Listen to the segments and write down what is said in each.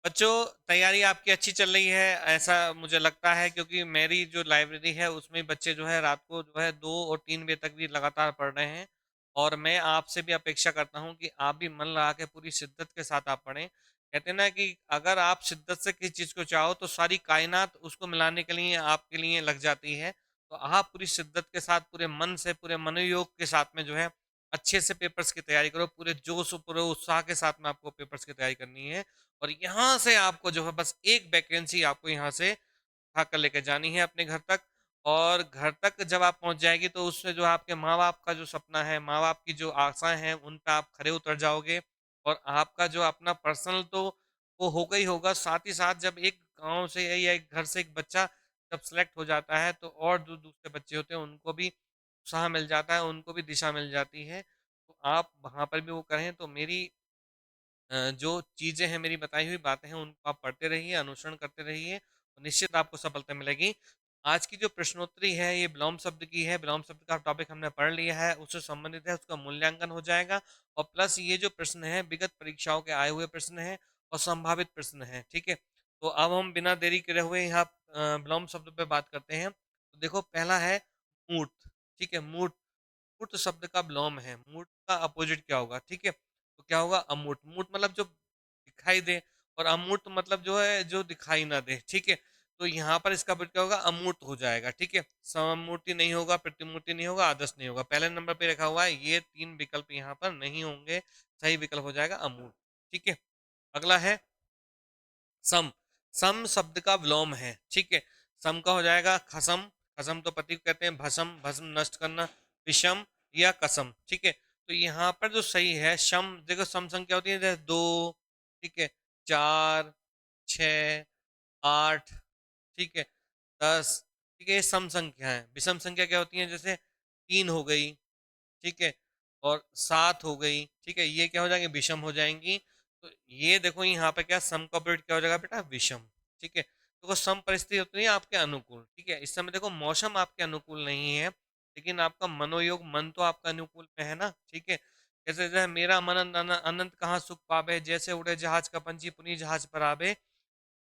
बच्चों, तैयारी आपकी अच्छी चल रही है ऐसा मुझे लगता है, क्योंकि मेरी जो लाइब्रेरी है उसमें बच्चे जो है रात को जो है 2 और 3 बजे तक भी लगातार पढ़ रहे हैं। और मैं आपसे भी अपेक्षा करता हूँ कि आप भी मन लगा के पूरी शिद्दत के साथ आप पढ़ें। कहते हैं ना कि अगर आप शिद्दत से किसी चीज़ को चाहो तो सारी कायनात उसको मिलाने के लिए आपके लिए लग जाती है। तो आप पूरी शिद्दत के साथ, पूरे मन से, पूरे मनोयोग के साथ में जो है अच्छे से पेपर्स की तैयारी करो। पूरे जोश और पूरे उत्साह के साथ में आपको पेपर्स की तैयारी करनी है। और यहाँ से आपको जो है बस एक वैकेंसी आपको यहाँ से उठा कर लेके जानी है अपने घर तक। और घर तक जब आप पहुँच जाएँगे तो उससे जो आपके माँ-बाप का जो सपना है, माँ-बाप की जो आशाएँ हैं, उन पे आप खरे उतर जाओगे। और आपका जो अपना पर्सनल तो वो होगा ही होगा, साथ ही साथ जब एक गाँव से या एक घर से एक बच्चा जब सेलेक्ट हो जाता है तो और जो दूसरे बच्चे होते हैं उनको भी उत्साह मिल जाता है, उनको भी दिशा मिल जाती है। तो आप वहाँ पर भी वो करें। तो मेरी जो चीज़ें हैं, मेरी बताई हुई बातें हैं, उनको आप पढ़ते रहिए, अनुसरण करते रहिए और निश्चित आपको सफलता मिलेगी। आज की जो प्रश्नोत्तरी है, ये विलोम शब्द की है। विलोम शब्द का टॉपिक हमने पढ़ लिया है, उससे संबंधित है, उसका मूल्यांकन हो जाएगा। और प्लस ये जो प्रश्न है, विगत परीक्षाओं के आए हुए प्रश्न हैं और संभावित प्रश्न हैं, ठीक है? तो अब हम बिना देरी करे हुए यहाँ विलोम शब्द पे बात करते हैं। तो देखो, पहला है मूर्त, ठीक है? मूर्त, मूर्त शब्द का विलोम है। मूर्त का अपोजिट क्या होगा, ठीक है? तो क्या होगा? अमूर्त। मूर्त मतलब जो दिखाई दे, और अमूर्त मतलब जो है जो दिखाई ना दे, ठीक है? तो यहाँ पर इसका अपोजिट क्या होगा? अमूर्त हो जाएगा, ठीक है? सममूर्ति नहीं होगा, प्रतिमूर्ति नहीं होगा, आदर्श नहीं होगा। पहले नंबर पे रखा हुआ है, ये 3 विकल्प यहाँ पर नहीं होंगे। सही विकल्प हो जाएगा अमूर्त, ठीक है? अगला है सम। सम शब्द का विलोम है, ठीक है? सम का हो जाएगा खसम। खसम तो प्रतीक कहते हैं भस्म, भस्म नष्ट करना। विषम या कसम, ठीक है? तो यहाँ पर जो सही है शम। देखो, सम संख्या होती है जैसे 2, ठीक है, 4, 6, 8, ठीक है, 10, ठीक है, ये सम संख्या है। विषम संख्या क्या होती है? जैसे 3 हो गई, ठीक है, और 7 हो गई, ठीक है, ये क्या हो जाएंगे? विषम हो जाएंगी। तो ये देखो, यहाँ पे क्या सम का ऑपरेट क्या हो जाएगा बेटा? विषम, ठीक है? तो वो सम परिस्थिति होती है आपके अनुकूल, ठीक है? इस समय देखो मौसम आपके अनुकूल नहीं है, लेकिन आपका मनोयोग, मन तो आपका अनुकूल में है ना, ठीक है? जैसे जैसे मेरा मन अनंत कहाँ सुख पावे, जैसे उड़े जहाज का पंछी पुनी जहाज पर आवे।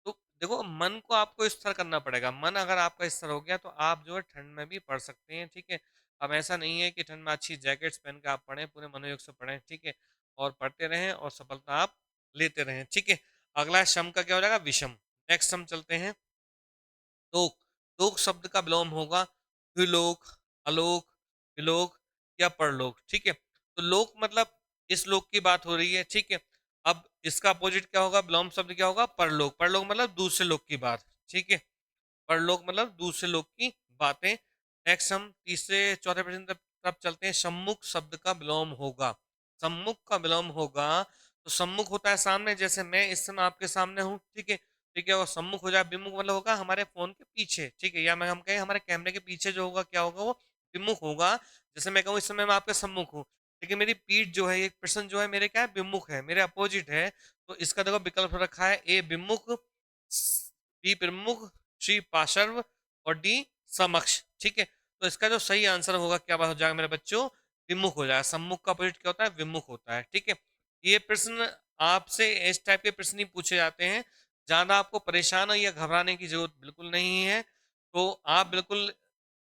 तो देखो, मन को आपको स्थिर करना पड़ेगा। मन अगर आपका स्थिर हो गया तो आप जो है ठंड में भी पढ़ सकते हैं, ठीक है? अब ऐसा नहीं है कि ठंड में अच्छी जैकेट्स पहन के आप पढ़ें, पूरे मनोयोग से पढ़ें, ठीक है? और पढ़ते रहें और सफलता आप लेते रहें, ठीक है? अगला शम का क्या हो जाएगा? विषम। नेक्स्ट हम चलते हैं लोक। लोक शब्द का विलोम होगा द्विलोक, आलोक, विलोक या परलोक, ठीक है? तो लोक मतलब इस लोक की बात हो रही है, ठीक है? अब इसका अपोजिट क्या होगा? विलोम शब्द क्या होगा? परलोक। परलोक मतलब दूसरे लोक की बात, ठीक है? परलोक मतलब दूसरे लोक की बातें। नेक्स्ट हम तीसरे चौथे प्रश्न तब चलते हैं। सम्मुख शब्द का विलोम होगा। सम्मुख का विलोम होगा, तो सम्मुख होता है सामने, जैसे मैं इस समय आपके सामने हूँ, ठीक है? ठीक है, और सम्मुख हो जाए, विमुख मतलब होगा हमारे फोन के पीछे, ठीक है? या मैं हम कहें हमारे कैमरे के पीछे जो होगा, क्या होगा? वो विमुख होगा। जैसे मैं कहूँ इस समय मैं आपके सम्मुख हूँ, लेकिन मेरी पीठ जो है, एक पर्सन जो है मेरे क्या है? विमुख है, मेरे अपोजिट है। तो इसका देखो विकल्प रखा है, ए विमुख, बी प्रमुख, सी पार्श्व और डी समक्ष, ठीक है? तो इसका जो सही आंसर होगा क्या हो जाएगा मेरे बच्चों? विमुख हो जाएगा। सम्मुख का अपोजिट क्या होता है? विमुख होता है, ठीक है? ये प्रश्न आपसे इस टाइप के प्रश्न ही पूछे जाते हैं। ज्यादा आपको परेशान या घबराने की जरूरत बिल्कुल नहीं है। तो आप बिल्कुल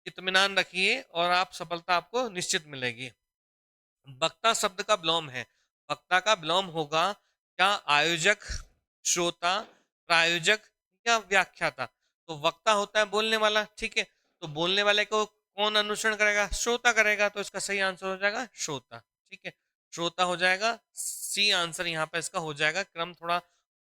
इत्मीनान रखिए और आप सफलता आपको निश्चित मिलेगी। वक्ता शब्द का विलोम है। वक्ता का विलोम होगा क्या? आयोजक, श्रोता, प्रायोजक या व्याख्याता। तो वक्ता होता है बोलने वाला, ठीक है? तो बोलने वाले को कौन अनुसरण करेगा? श्रोता करेगा। तो इसका सही आंसर हो जाएगा श्रोता, ठीक है? श्रोता हो जाएगा। सी आंसर यहाँ पे इसका हो जाएगा। क्रम थोड़ा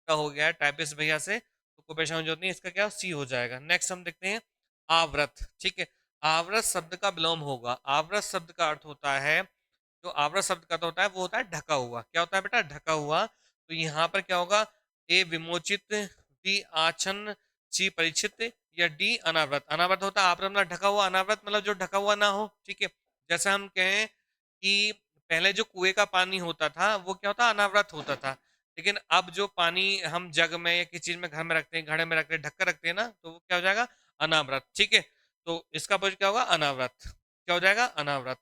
का हो गया है टाइपिस्ट भैया से, तो कोई परेशानी जरूरत नहीं। इसका क्या सी हो जाएगा। नेक्स्ट हम देखते हैं आवृत, ठीक है? आवृत शब्द का विलोम होगा। आवृत शब्द का अर्थ होता है, जो आवरण शब्द का तो होता है वो होता है ढका हुआ। क्या होता है बेटा? ढका हुआ। तो यहाँ पर क्या होगा? ए विमोचित, बी आच्छन्न, सी परिचित या डी अनावृत। अनावृत होता है आवरण मतलब ढका हुआ, अनावृत मतलब जो ढका हुआ ना हो, ठीक है? जैसे हम कहें कि पहले जो कुएं का पानी होता था वो क्या होता? अनावृत होता था। लेकिन अब जो पानी हम जग में या किसी चीज में घर में रखते हैं, घड़े में रखते हैं, ढक कर रखते हैं ना, तो वो क्या हो जाएगा? अनावृत, ठीक है? तो इसका अपोजिट क्या होगा? अनावृत। क्या हो जाएगा? अनावृत।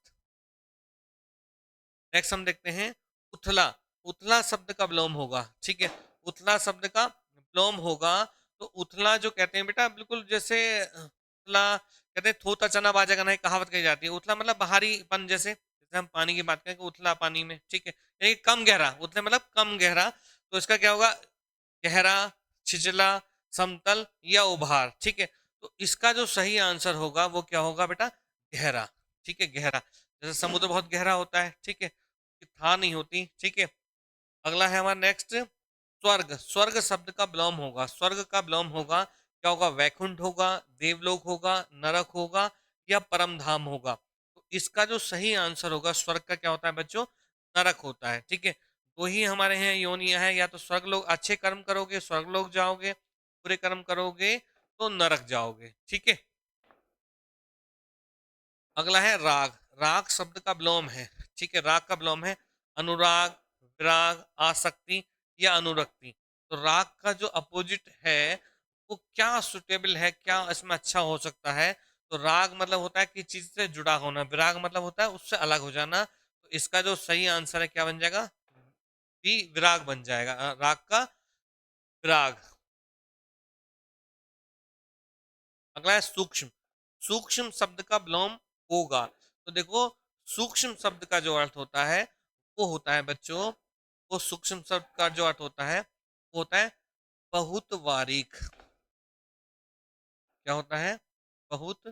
नेक्स्ट हम देखते हैं उथला। उथला शब्द का विलोम होगा, ठीक है? उथला शब्द का विलोम होगा तो उथला जो कहते हैं बेटा, बिल्कुल जैसे उथला कहते हैं थोथा चना बाजा ना, एक कहावत कही जाती है। उथला मतलब बाहरीपन, जैसे जैसे हम पानी की बात करें कि उथला पानी में, ठीक है, यानी कम गहरा, उथले मतलब कम गहरा। तो इसका क्या होगा, गहरा, छिछला, समतल या उभार, ठीक है। तो इसका जो सही आंसर होगा वो क्या होगा बेटा, गहरा, ठीक है, गहरा। जैसे समुद्र बहुत गहरा होता है, ठीक है, था नहीं होती, ठीक है। अगला है हमारा नेक्स्ट, स्वर्ग। स्वर्ग शब्द का विलोम होगा, स्वर्ग का विलोम होगा, क्या होगा, वैकुंठ होगा, देवलोक होगा, नरक होगा या परम धाम होगा। तो इसका जो सही आंसर होगा स्वर्ग का, क्या होता है बच्चों, नरक होता है, ठीक है। दो ही हमारे यहाँ योनिया है, या तो स्वर्ग लोग अच्छे कर्म करोगे स्वर्ग लोग जाओगे, बुरे कर्म करोगे तो नरक जाओगे, ठीक है। अगला है राग। राग शब्द का विलोम है, ठीक है, राग का विलोम है अनुराग, विराग, आसक्ति या अनुरक्ति। तो राग का जो अपोजिट है वो क्या सुटेबल है, क्या इसमें अच्छा हो सकता है। तो राग मतलब होता है किसी चीज से जुड़ा होना, विराग मतलब होता है उससे अलग हो जाना। तो इसका जो सही आंसर है क्या बन जाएगा, बी विराग बन जाएगा, राग का विराग। अगला है सूक्ष्म। सूक्ष्म शब्द का विलोम होगा। तो देखो, सूक्ष्म शब्द का जो अर्थ होता है वो होता है बच्चों, वो सूक्ष्म शब्द का जो अर्थ होता है वो होता है बहुत बारीक। क्या होता है, बहुत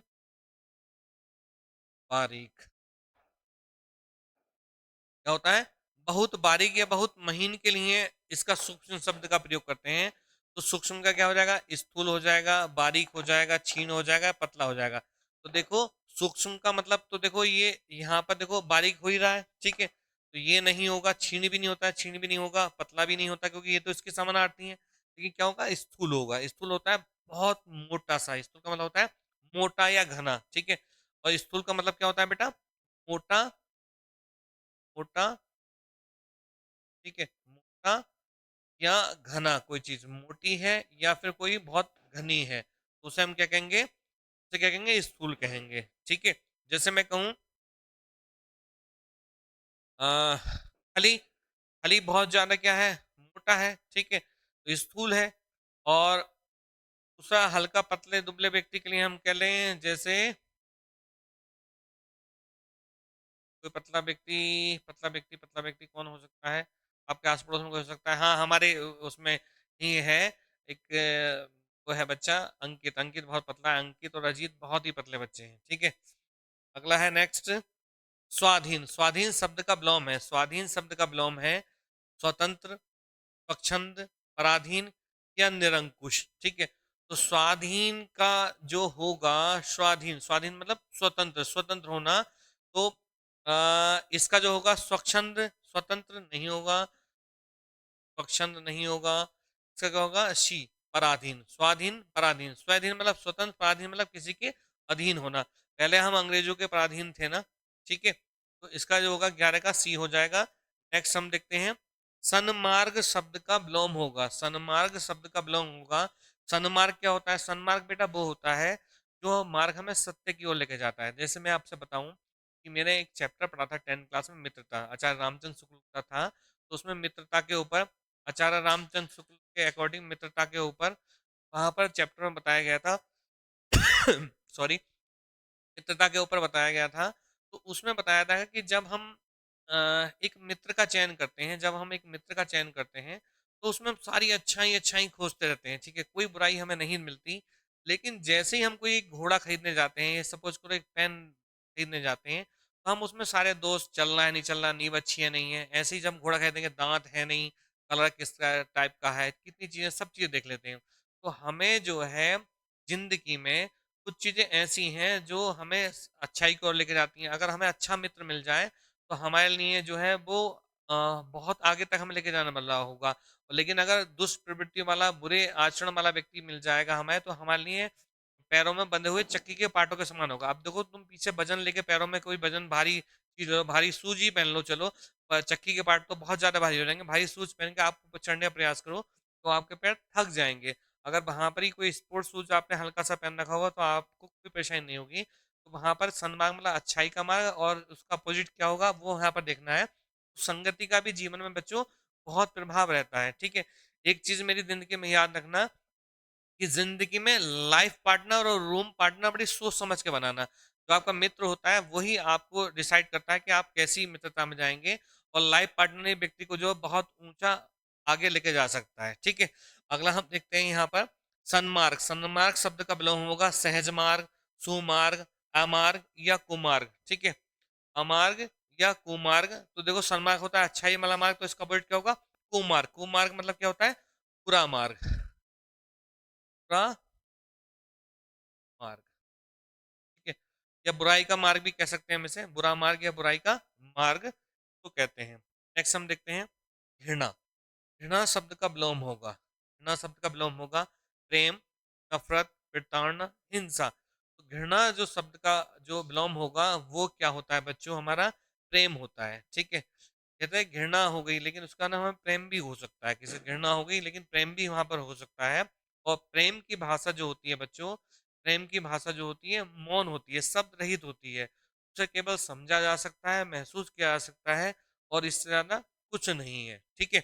बारीक। क्या होता है, बहुत बारीक या बहुत महीन के लिए इसका सूक्ष्म शब्द का प्रयोग करते हैं। तो सूक्ष्म का क्या हो जाएगा, स्थूल हो जाएगा, बारीक हो जाएगा, क्षीण हो जाएगा, पतला हो जाएगा। तो देखो, सूक्ष्म का मतलब तो देखो ये यहाँ पर देखो बारीक हो ही रहा है, ठीक है, तो ये नहीं होगा, क्षीण भी नहीं होता है, क्षीण भी नहीं होगा, पतला भी नहीं होता, क्योंकि ये तो इसके समानार्थी है। लेकिन क्या होगा, स्थूल होगा। स्थूल होता है बहुत मोटा सा, स्थूल का मतलब होता है मोटा या घना, ठीक है। और स्थूल का मतलब क्या होता है बेटा, मोटा, मोटा, ठीक है, मोटा या घना, कोई चीज मोटी है या फिर कोई बहुत घनी है तो उसे हम क्या कहेंगे, उसे क्या कहेंगे, स्थूल कहेंगे, ठीक है। जैसे मैं कहूँ खली, खली बहुत ज्यादा क्या है, मोटा है, ठीक है, तो स्थूल है। और दूसरा हल्का पतले दुबले व्यक्ति के लिए हम कह लें, जैसे कोई पतला व्यक्ति, पतला व्यक्ति, पतला व्यक्ति कौन हो सकता है, आपके आस पड़ोस में कोई हो सकता है, हाँ हमारे उसमें ही है एक, वो है बच्चा अंकित। अंकित बहुत पतला है, अंकित और अजीत बहुत ही पतले बच्चे हैं, ठीक है। अगला है नेक्स्ट, स्वाधीन। स्वाधीन शब्द का विलोम है, स्वाधीन शब्द का विलोम है स्वतंत्र, स्वच्छंद, पराधीन या निरंकुश, ठीक है। तो स्वाधीन का जो होगा, स्वाधीन, स्वाधीन मतलब स्वतंत्र, स्वतंत्र होना। तो इसका जो होगा स्वच्छंद, स्वतंत्र नहीं होगा, स्वच्छंद नहीं होगा, इसका क्या होगा, शी, पराधीन। स्वाधीन, पराधीन, स्वाधीन मतलब स्वतंत्र, पराधीन मतलब किसी के अधीन होना। पहले हम अंग्रेजों के पराधीन थे ना, ठीक है। तो इसका जो होगा 11 का सी हो जाएगा। नेक्स्ट हम देखते हैं, सन्मार्ग शब्द का विलोम होगा, सन्मार्ग शब्द का विलोम होगा। सन्मार्ग क्या होता है, सन्मार्ग बेटा वो होता है जो मार्ग हमें सत्य की ओर लेके जाता है। जैसे मैं आपसे बताऊं कि मैंने एक चैप्टर पढ़ा था 10th क्लास में, मित्रता, आचार्य रामचंद्र शुक्ल का था। तो उसमें मित्रता के ऊपर, आचार्य रामचंद्र शुक्ल के अकॉर्डिंग मित्रता के ऊपर वहां पर चैप्टर में बताया गया था सॉरी, मित्रता के ऊपर बताया गया था। तो उसमें बताया था कि जब हम एक मित्र का चयन करते हैं, जब हम एक मित्र का चयन करते हैं तो उसमें हम सारी अच्छाई अच्छाई खोजते रहते हैं, ठीक है, कोई बुराई हमें नहीं मिलती। लेकिन जैसे ही हम कोई एक घोड़ा खरीदने जाते हैं, सपोज करो एक पेन खरीदने जाते हैं, तो हम उसमें सारे दोस्त, चलना है नहीं चलना, नींव अच्छी है नहीं है, ऐसे ही जब हम घोड़ा खरीदेंगे, दांत है नहीं, कलर किस टाइप का है, कितनी चीजें, सब चीजें देख लेते हैं। तो हमें जो है जिंदगी में कुछ चीजें ऐसी हैं जो हमें अच्छाई की ओर लेके जाती हैं। अगर हमें अच्छा मित्र मिल जाए तो हमारे लिए जो है वो बहुत आगे तक हमें लेके जाने वाला होगा। लेकिन अगर दुष्प्रवृत्ति वाला, बुरे आचरण वाला व्यक्ति मिल जाएगा हमें, तो हमारे लिए पैरों में बंधे हुए चक्की के पाटों के समान होगा। अब देखो, तुम पीछे वजन लेके, पैरों में कोई वजन भारी चीज हो, भारी शूज ही पहन लो चलो, पर चक्की के पाट तो बहुत ज्यादा भारी हो जाएंगे। भारी शूज पहन के आप ऊपर चढ़ने का प्रयास करो तो आपके पैर थक जाएंगे। अगर वहां पर ही कोई स्पोर्ट्स शूज आपने हल्का सा पहन रखा होगा तो आपको कोई परेशानी नहीं होगी। तो वहां पर सन्मार्ग मतलब अच्छाई का मार्ग, और उसका अपोजिट क्या होगा वो यहाँ पर देखना है। तो संगति का भी जीवन में बच्चों बहुत प्रभाव रहता है, ठीक है। एक चीज मेरी जिंदगी में याद रखना कि जिंदगी में लाइफ पार्टनर और रूम पार्टनर बड़ी सोच समझ के बनाना। जो आपका मित्र होता है वही आपको डिसाइड करता है कि आप कैसी मित्रता में जाएंगे, और लाइफ पार्टनर ही व्यक्ति को जो है बहुत ऊंचा आगे लेके जा सकता है। ठीक है, अगला हम देखते हैं यहाँ पर सन्मार्ग। सन्मार्ग शब्द का विलोम होगा सहज मार्ग, सुमार्ग, अमार्ग या कुमार्ग। ठीक है, अमार्ग या कुमार्ग। तो देखो सन्मार्ग होता है अच्छाई वाला मार्ग, तो इसका वर्ड क्या होगा? कुमार्ग। कुमार्ग मतलब क्या होता है? बुरा मार्ग। बुरा मार्ग। ठीक है, या बुराई का मार्ग भी कह सकते हैं हम इसे, बुरा मार्ग या बुराई का मार्ग तो कहते हैं। नेक्स्ट हम देखते हैं घृणा। घृणा शब्द का विलोम होगा, घृणा शब्द का विलोम होगा प्रेम, नफरत, प्रताड़ना, हिंसा। तो घृणा जो शब्द का जो विलोम होगा वो क्या होता है बच्चों? हमारा प्रेम होता है। ठीक है, कहते हैं घृणा हो गई, लेकिन उसका नाम हमें प्रेम भी हो सकता है, किसी घृणा हो गई लेकिन प्रेम भी वहां पर हो सकता है। और प्रेम की भाषा जो होती है बच्चों, प्रेम की भाषा जो होती है मौन होती है, शब्द रहित होती है। उसे केवल समझा जा सकता है, महसूस किया जा सकता है, और इससे ज्यादा कुछ नहीं है। ठीक है,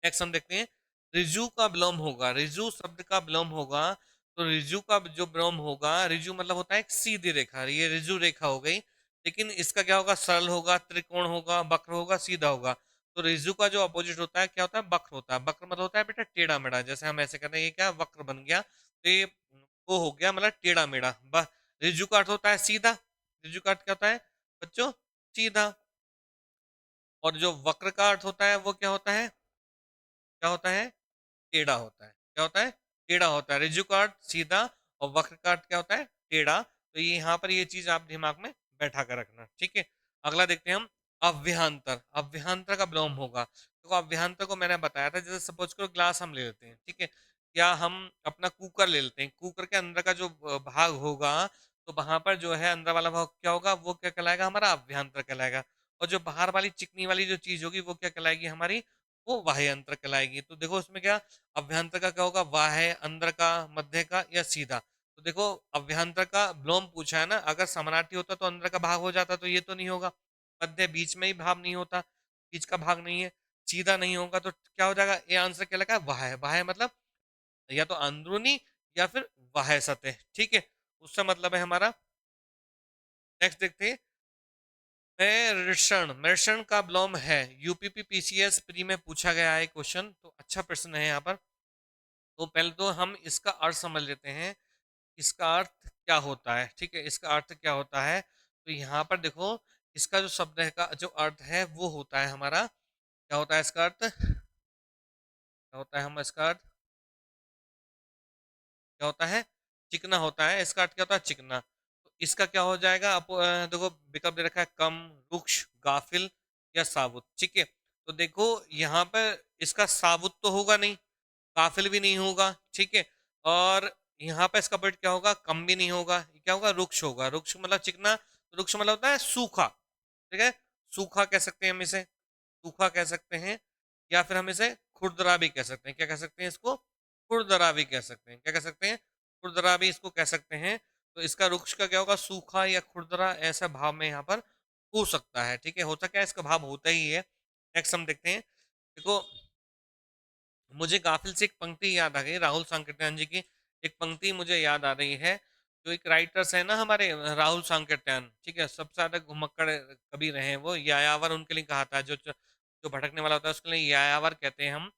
नेक्स्ट हम देखते हैं रिजु का विलोम होगा। रिजु शब्द का विलोम होगा, तो रिजु का जो विलोम होगा, रिजु मतलब होता है एक सीधी रेखा, ये रिजु रेखा हो गई। लेकिन इसका क्या होगा? सरल होगा, त्रिकोण होगा, वक्र होगा, सीधा होगा। तो रिजु का जो अपोजिट होता है क्या होता है? वक्र होता है। वक्र मतलब होता है बेटा टेढ़ा मेढ़ा, जैसे हम ऐसे करते हैं, ये क्या वक्र बन गया, तो ये वो हो गया मतलब टेढ़ा मेढ़ा। रिजु का अर्थ होता है सीधा। रिजु का अर्थ क्या होता है बच्चों? सीधा। और जो वक्र का अर्थ होता है वो क्या होता है? क्या होता है? टेढ़ा होता है। क्या होता है? टेढ़ा होता है। रिजु का अर्थ सीधा, और वक्र का अर्थ क्या होता है? टेढ़ा। तो ये यहाँ पर ये चीज आप दिमाग में बैठा कर रखना। ठीक है, अगला देखते हैं हम अव्यहांतर। अव्यहांतर का विलोम होगा। तो अव्यहांतर को मैंने बताया था, जैसे सपोज करो ग्लास हम ले लेते हैं। ठीक है, या हम अपना कुकर ले लेते हैं, कुकर के अंदर का जो भाग होगा, तो वहां पर जो है अंदर वाला भाग क्या होगा? वो क्या कहलाएगा? हमारा अभ्यंतर कहलाएगा। और जो बाहर वाली चिकनी वाली जो चीज होगी वो क्या कहलाएगी? हमारी वो बाह्य अंतर कहलाएगी। तो देखो उसमें क्या अभ्यंतर का क्या होगा? बाह्य, अंदर का, मध्य का या सीधा। तो देखो अभ्यंतर का विलोम पूछा है ना, अगर समानार्थी होता तो अंदर का भाग हो जाता, तो ये तो नहीं होगा। मध्य बीच में ही भाग नहीं होता, बीच का भाग नहीं है, सीधा नहीं होगा, तो क्या हो जाएगा? ये आंसर क्या लगा? बाह्य। बाह्य मतलब या तो अंदरूनी या फिर बाह्य सतह। ठीक है, उससे मतलब है हमारा। नेक्स्ट देखते हैं मेषण। मेषण का विलोम है, यूपीपी पीसीएस प्री में पूछा गया है क्वेश्चन, तो अच्छा प्रश्न है यहाँ पर। तो पहले तो हम इसका अर्थ समझ लेते हैं, इसका अर्थ क्या होता है। ठीक है, इसका अर्थ क्या होता है? तो यहाँ पर देखो इसका जो शब्द है का जो अर्थ है वो होता है हमारा, क्या होता है इसका अर्थ? क्या होता है हम इसका अर्थ क्या होता है? चिकना होता है। इसका अर्थ क्या होता है? चिकना। तो इसका क्या हो जाएगा? देखो विकल्प दे रखा है कम, रुक्ष, गाफिल या साबुत। ठीक है, तो देखो यहाँ पर इसका साबुत तो होगा नहीं, काफिल भी नहीं होगा। ठीक है, और यहाँ पे इसका वर्ड क्या होगा? कम भी नहीं होगा। क्या होगा? रुक्ष होगा। रुक्ष मतलब चिकना, रुक्ष मतलब होता है सूखा। ठीक है, सूखा कह सकते हैं हम इसे, सूखा कह सकते हैं, या फिर हम इसे खुरदरा भी कह सकते हैं। क्या कह सकते हैं इसको? खुरदरा भी कह सकते हैं। क्या कह सकते हैं? खुरदरा भी इसको कह सकते हैं। तो इसका रुक्ष का क्या होगा? सूखा या खुरदरा, ऐसा भाव में यहाँ पर हो सकता है। ठीक है, होता क्या है? इसका भाव होता ही है। नेक्स्ट हम देखते हैं, देखो मुझे गाफिल से एक पंक्ति याद आ गई, राहुल सांकृत्यायन जी की एक पंक्ति मुझे याद आ रही है। जो एक राइटर्स है ना हमारे, राहुल सांकृत्यायन। ठीक है, सबसे ज्यादा घुमक्कड़ कवि रहे हैं वो, यायावर उनके लिए कहा था, जो जो भटकने वाला होता है उसके लिए यायावर कहते हैं हम।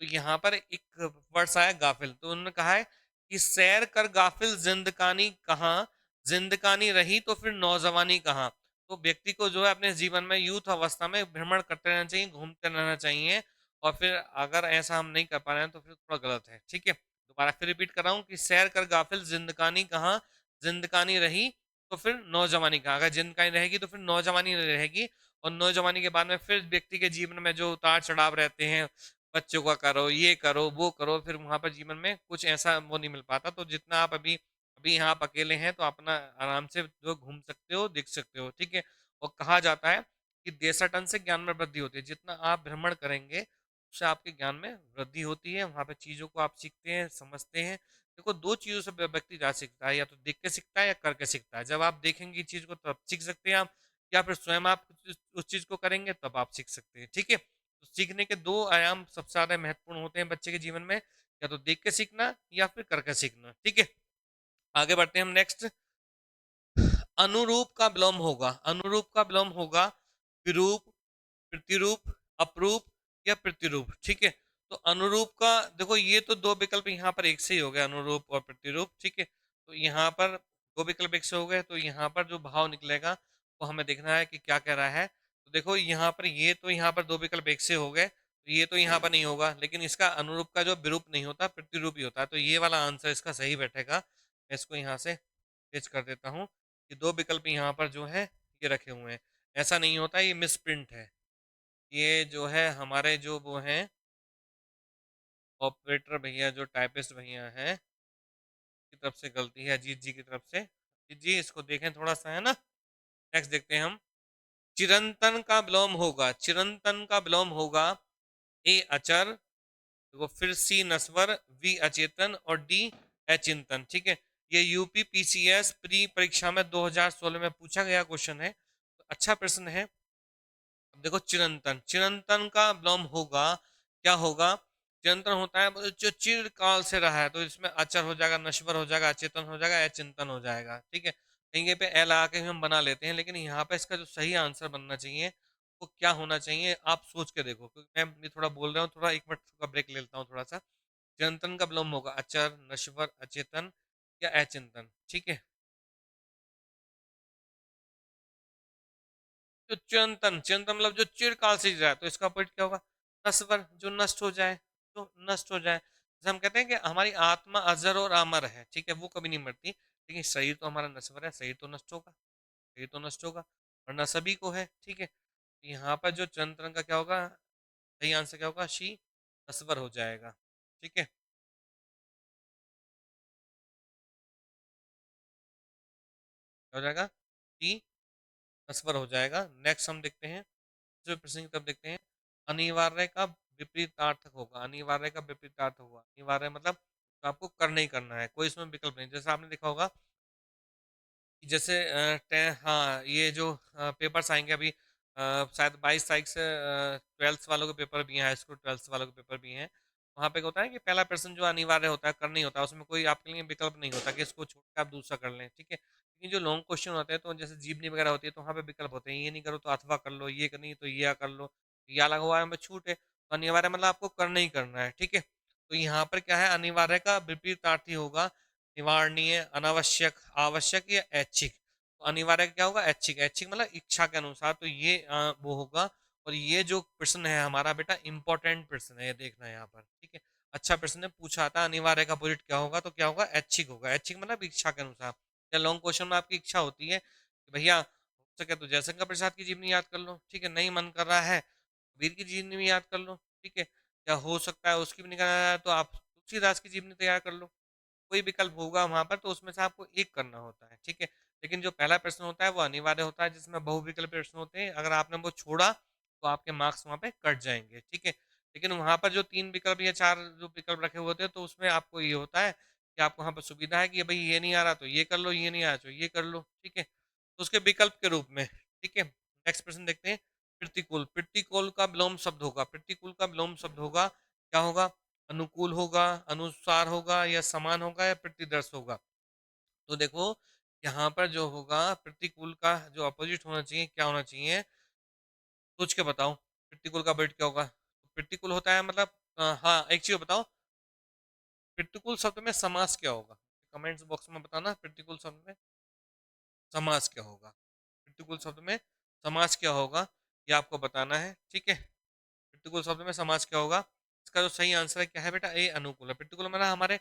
तो यहाँ पर एक वर्ष आया गाफिल, तो उन्होंने कहा है कि सैर कर गाफिल जिंदगानी कहाँ, जिंदगानी रही तो फिर नौजवानी कहाँ। तो व्यक्ति को जो है अपने जीवन में यूथ अवस्था में भ्रमण करते रहना चाहिए, घूमते रहना चाहिए। और फिर अगर ऐसा हम नहीं कर पा रहे हैं तो फिर थोड़ा गलत है। ठीक है, दोबारा फिर रिपीट कर रहा हूँ कि सैर कर गाफिल जिंदगानी कहाँ, जिंदगानी रही तो फिर नौजवानी कहाँ। अगर जिंदगानी रहेगी तो फिर नौजवानी नहीं रहेगी, और नौजवानी के बाद में फिर व्यक्ति के जीवन में जो उतार चढ़ाव रहते हैं, बच्चों का करो, ये करो, वो करो, फिर वहां पर जीवन में कुछ ऐसा वो नहीं मिल पाता। तो जितना आप अभी अभी यहाँ आप अकेले हैं तो अपना आराम से जो घूम सकते हो, देख सकते हो। ठीक है, और कहा जाता है कि देशाटन से ज्ञान में वृद्धि होती है। जितना आप भ्रमण करेंगे उससे आपके ज्ञान में वृद्धि होती है, वहां पे चीजों को आप सीखते हैं, समझते हैं। देखो दो चीजों से व्यक्ति जा सीखता है, या तो देख के सीखता है या करके सीखता है। जब आप देखेंगे चीज को तब सीख सकते हैं आप, या फिर स्वयं आप उस चीज को करेंगे तब आप सीख सकते हैं। ठीक है, तो सीखने के दो आयाम सबसे ज्यादा महत्वपूर्ण होते हैं बच्चे के जीवन में, या तो देख के सीखना या फिर करके सीखना। ठीक है, आगे बढ़ते हैं हम नेक्स्ट। अनुरूप का विलोम होगा, अनुरूप का विलोम होगा विरूप, प्रतिरूप, अपरूप या प्रतिरूप। ठीक है, तो अनुरूप का देखो ये तो दो विकल्प यहाँ पर एक से ही हो गया, अनुरूप और प्रतिरूप। ठीक है, तो यहाँ पर दो विकल्प एक से हो गए, तो यहाँ पर जो भाव निकलेगा वो हमें देखना है कि क्या कह रहा है। तो देखो यहाँ पर ये तो यहाँ पर दो विकल्प एक से हो गए, तो ये तो यहाँ पर नहीं होगा, लेकिन इसका अनुरूप का जो विरूप नहीं होता प्रतिरूप ही होता है, तो ये वाला आंसर इसका सही बैठेगा। मैं इसको यहाँ से पेश कर देता हूँ कि दो विकल्प यहाँ पर जो है ये रखे हुए हैं, ऐसा नहीं होता, ये मिसप्रिंट है। ये जो है हमारे जो वो हैं ऑपरेटर भैया, जो टाइपिस्ट भैया हैं की तरफ से गलती है, अजीत जी की तरफ से। अजीत जी इसको देखें थोड़ा सा, है ना। नेक्स्ट देखते हैं हम। चिरंतन का विलोम होगा, चिरंतन का विलोम होगा ए अचर, देखो फिर सी नस्वर, वी अचेतन और डी अचिंतन। ठीक है, ये यूपी पीसीएस प्री परीक्षा में 2016 में पूछा गया क्वेश्चन है, तो अच्छा प्रश्न है। अब देखो चिरंतन, चिरंतन का विलोम होगा, क्या होगा। चिरंतन होता है मतलब जो चिरकाल से रहा है, तो इसमें अचर हो जाएगा, नश्वर हो जाएगा, अचेतन हो जाएगा, अचिंतन हो जाएगा। ठीक है, कहीं पे एल आके हम बना लेते हैं, लेकिन यहाँ पे इसका जो सही आंसर बनना चाहिए वो क्या होना चाहिए, आप सोच के देखो, क्योंकि मैं ये थोड़ा बोल रहा हूँ, थोड़ा एक मिनट का ब्रेक ले लेता हूँ थोड़ा सा। चिरंतन का विलोम होगा अचर, नश्वर, अचेतन या अचिंतन। ठीक है, जो चिरंतन, चिरंतन मतलब जो चिरकाल से रहा है, तो इसका पॉइंट क्या होगा, नश्वर, जो नष्ट हो जाए, जो नष्ट हो जाए। जैसे हम कहते हैं कि हमारी आत्मा अजर और अमर है, ठीक है, वो कभी नहीं मरती, लेकिन शरीर तो हमारा नश्वर है, शरीर तो नष्ट होगा, शरीर तो नष्ट होगा, वरना सभी को है। ठीक है, यहाँ पर जो चिरंतन का क्या होगा, सही आंसर क्या होगा, शी, नश्वर हो जाएगा। ठीक है, क्या हो जाएगा, शी, नश्वर हो जाएगा। नेक्स्ट हम देखते हैं, जो प्रश्न की तरफ देखते हैं। अनिवार्य का विपरीतार्थक होगा, अनिवार्य का विपरीतार्थ होगा, अनिवार्य मतलब तो आपको करना ही करना है, कोई इसमें विकल्प नहीं। जैसे आपने देखा होगा कि जैसे हाँ ये जो पेपर्स आएंगे अभी, शायद 22 तारीख से ट्वेल्थ वालों के पेपर भी हैं, हाई स्कूल ट्वेल्थ वालों के पेपर भी हैं। वहाँ पे क्या होता है कि पहला प्रश्न जो अनिवार्य होता है, करना ही होता है, उसमें कोई आपके लिए विकल्प नहीं होता कि इसको छोड़ के आप दूसरा कर लें। ठीक है, लेकिन जो लॉन्ग क्वेश्चन होते हैं, तो जैसे जीवनी वगैरह होती है, तो वहाँ पे विकल्प होते हैं, ये नहीं करो तो अथवा कर लो, ये नहीं तो ये कर लो, या लगा हुआ है छूट है, तो अनिवार्य मतलब आपको करना ही करना है। ठीक है, तो यहाँ पर क्या है, अनिवार्य का विपरीतार्थी होगा निवारणीय, अनावश्यक, आवश्यक या ऐच्छिक। तो अनिवार्य क्या होगा, ऐच्छिक, ऐच्छिक मतलब इच्छा के अनुसार, तो ये वो होगा। और ये जो प्रश्न है हमारा बेटा इंपॉर्टेंट प्रश्न है, ये देखना है यहाँ पर। ठीक है, अच्छा प्रश्न है, पूछा था अनिवार्य का अपोजिट क्या होगा, तो क्या होगा, ऐच्छिक होगा। ऐच्छिक मतलब इच्छा के अनुसार, या लॉन्ग क्वेश्चन में आपकी इच्छा होती है कि भैया हो सके तो जयशंकर प्रसाद की जीवनी याद कर लो, ठीक है, नहीं मन कर रहा है वीर की जीवनी भी याद कर लो, ठीक है, या हो सकता है उसकी भी नहीं करना है तो आप तुलसीदास की जीवनी तैयार कर लो, कोई विकल्प होगा वहां पर, तो उसमें से आपको एक करना होता है। ठीक है, लेकिन जो पहला प्रश्न होता है वो अनिवार्य होता है, जिसमें बहुविकल्प प्रश्न होते हैं, अगर आपने वो छोड़ा तो आपके मार्क्स वहां पे कट जाएंगे। ठीक है, लेकिन वहां पर जो तीन विकल्प या चार जो विकल्प रखे हुए होते हैं, तो उसमें आपको ये होता है कि आपको वहां पर सुविधा है कि भाई ये नहीं आ रहा तो ये कर लो, ये नहीं आ रहा तो ये कर लो। ठीक है, तो उसके विकल्प के रूप में। ठीक है, नेक्स्ट प्रश्न देखते हैं। प्रतिकूल, प्रतिकूल का विलोम शब्द होगा, प्रतिकूल का विलोम शब्द होगा, क्या होगा, अनुकूल होगा, अनुसार होगा या समान होगा या प्रतिदर्श होगा। तो देखो यहाँ पर जो होगा प्रतिकूल का जो अपोजिट होना चाहिए, क्या होना चाहिए, सोच के बताओ, प्रतिकूल का अपोजिट क्या होगा। प्रतिकूल होता है मतलब हाँ एक चीज बताओ, प्रतिकूल शब्द में समास क्या होगा, कमेंट्स बॉक्स में बताना, प्रतिकूल शब्द में समास क्या होगा, प्रतिकूल शब्द में समास क्या होगा, ये आपको बताना है। ठीक है, प्रतिकूल शब्द में समास क्या होगा, इसका जो सही आंसर है क्या है बेटा, ए अनुकूल है। प्रतिकूल मतलब हमारे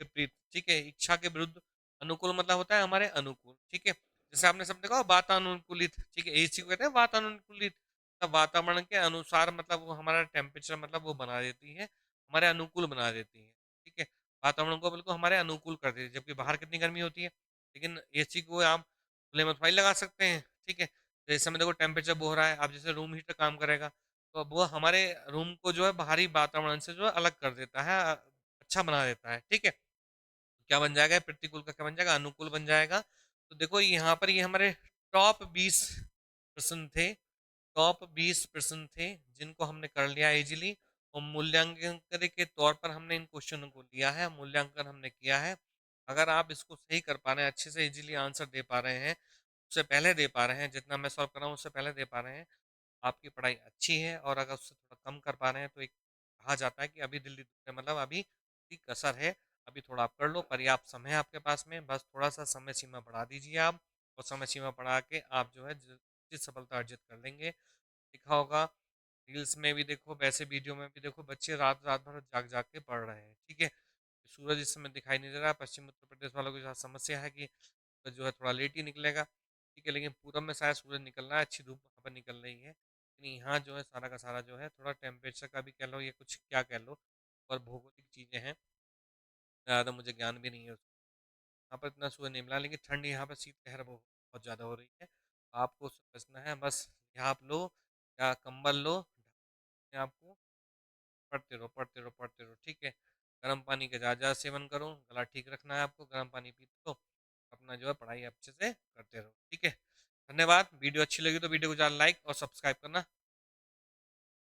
विपरीत, ठीक है, इच्छा के विरुद्ध, अनुकूल मतलब होता है हमारे अनुकूल। ठीक है, जैसे आपने सब देखा वातानुकूलित, ठीक है, इसी को कहते हैं वातानुकूलित, मतलब वातावरण के अनुसार, मतलब वो हमारा टेम्परेचर मतलब वो बना देती है, हमारे अनुकूल बना देती है। ठीक है, वातावरण को बिल्कुल हमारे अनुकूल कर देती है, जबकि बाहर कितनी गर्मी होती है, लेकिन एसी को आप खुले में फाइल लगा सकते हैं। ठीक है, जैसे समय देखो टेम्परेचर वो हो रहा है, अब जैसे रूम हीटर काम करेगा, तो अब वो हमारे रूम को जो है बाहरी वातावरण से जो है अलग कर देता है, अच्छा बना देता है। ठीक है, क्या बन जाएगा, प्रतिकूल का क्या बन जाएगा, अनुकूल बन जाएगा। तो देखो यहाँ पर ये हमारे टॉप 20 प्रश्न थे, टॉप 20 प्रश्न थे जिनको हमने कर लिया इजीली, और मूल्यांकन के तौर पर हमने इन क्वेश्चनों को लिया है, मूल्यांकन हमने किया है। अगर आप इसको सही कर पा रहे हैं, अच्छे से इजीली आंसर दे पा रहे हैं, उससे पहले दे पा रहे हैं, जितना मैं सॉल्व कर रहा हूँ उससे पहले दे पा रहे हैं, आपकी पढ़ाई अच्छी है। और अगर उससे थोड़ा कम कर पा रहे हैं तो एक कहा जाता है कि अभी दिल्ली दुखते, मतलब अभी भी कसर है, अभी थोड़ा आप कर लो, पर्याप्त समय है आपके पास में, बस थोड़ा सा समय सीमा बढ़ा दीजिए आप, और समय सीमा बढ़ा के आप जो है जिस सफलता अर्जित कर लेंगे। दिखा होगा रील्स में भी देखो, वैसे वीडियो में भी देखो, बच्चे रात रात भर जाग जाग के पढ़ रहे हैं, ठीक है। सूरज इस समय दिखाई नहीं दे रहा, पश्चिम उत्तर प्रदेश वालों के साथ समस्या है कि तो जो है थोड़ा लेट ही निकलेगा, ठीक है, लेकिन पूरब में शायद सूरज निकल रहा है, अच्छी धूप वहाँ पर निकल रही है, लेकिन यहाँ जो है सारा का सारा जो है थोड़ा टेम्परेचर का भी कह लो, ये कुछ क्या कह लो, और भौगोलिक चीज़ें हैं, ज़्यादा मुझे ज्ञान भी नहीं है उसका। यहाँ पर इतना सूरज नहीं मिला, लेकिन ठंड यहाँ पर शीतलहर बहुत ज़्यादा हो रही है। आपको उससे बचना है, बस यहाँ आप लो या कंबल लो, आपको पढ़ते रहो पढ़ते रहो पढ़ते रहो, ठीक है। गर्म पानी का ज़्यादा सेवन करो, गला ठीक रखना है आपको, गर्म पानी पीते रहो, अपना जो है पढ़ाई अच्छे से करते रहो, ठीक है। धन्यवाद। वीडियो अच्छी लगी तो वीडियो को ज़्यादा लाइक और सब्सक्राइब करना